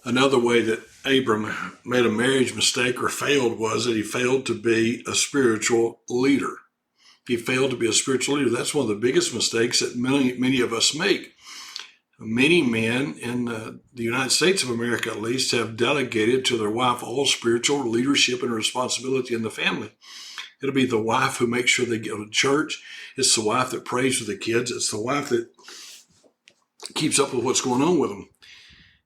Another way that Abram made a marriage mistake or failed was that he failed to be a spiritual leader. He failed to be a spiritual leader. That's one of the biggest mistakes that many of us make. Many men in the United States of America, at least, have delegated to their wife all spiritual leadership and responsibility in the family. It'll be the wife who makes sure they go to church. It's the wife that prays with the kids. It's the wife that keeps up with what's going on with them.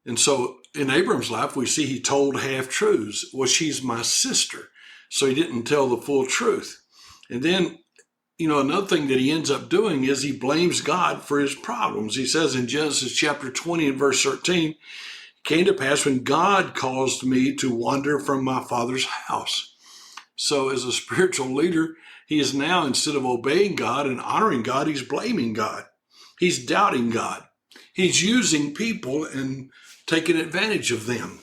And so in Abram's life, we see he told half-truths. Well, she's my sister. So he didn't tell the full truth. And then, another thing that he ends up doing is he blames God for his problems. He says in Genesis chapter 20 and verse 13, it came to pass when God caused me to wander from my father's house. So as a spiritual leader, he is now, instead of obeying God and honoring God, he's blaming God. He's doubting God. He's using people and taking advantage of them.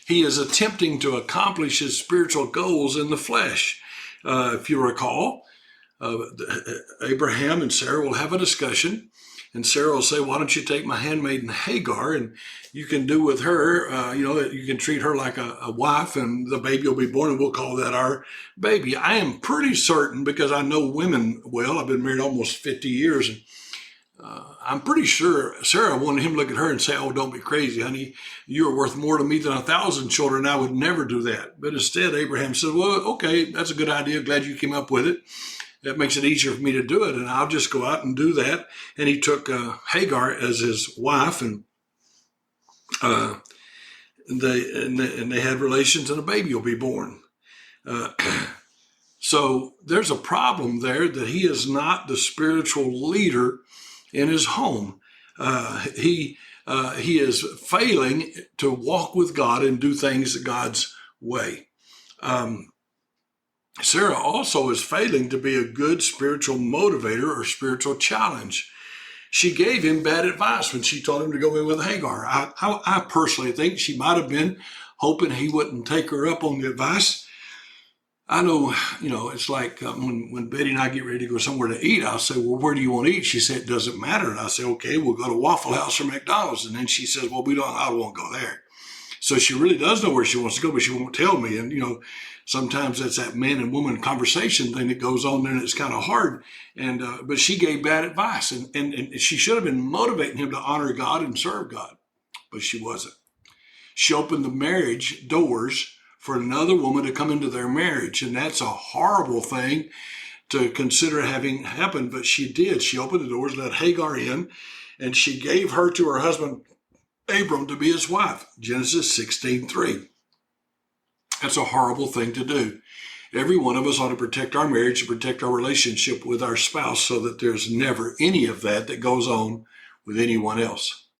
He is attempting to accomplish his spiritual goals in the flesh. If you recall, Abraham and Sarah will have a discussion, and Sarah will say, why don't you take my handmaiden Hagar, and you can do with her, you can treat her like a wife, and the baby will be born, and we'll call that our baby. I am pretty certain, because I know women well, I've been married almost 50 years, and I'm pretty sure Sarah wanted him to look at her and say, oh, don't be crazy, honey. You are worth more to me than 1,000 children. I would never do that. But instead, Abraham said, well, okay, that's a good idea. Glad you came up with it. That makes it easier for me to do it, and I'll just go out and do that. And he took Hagar as his wife, and they had relations, and a baby will be born. So there's a problem there that he is not the spiritual leader in his home. He is failing to walk with God and do things God's way. Sarah also is failing to be a good spiritual motivator or spiritual challenge. She gave him bad advice when she told him to go in with Hagar. I personally think she might have been hoping he wouldn't take her up on the advice. I know, it's like when Betty and I get ready to go somewhere to eat, I'll say, well, where do you want to eat? She said, it doesn't matter. And I say, okay, we'll go to Waffle House or McDonald's. And then she says, well, I won't go there. So she really does know where she wants to go, but she won't tell me. And, sometimes that's that man and woman conversation thing that goes on there, and it's kind of hard. And but she gave bad advice, and she should have been motivating him to honor God and serve God, but she wasn't. She opened the marriage doors for another woman to come into their marriage. And that's a horrible thing to consider having happened, but she did. She opened the doors, let Hagar in, and she gave her to her husband, Abram, to be his wife. Genesis 16:3. That's a horrible thing to do. Every one of us ought to protect our marriage and protect our relationship with our spouse so that there's never any of that goes on with anyone else.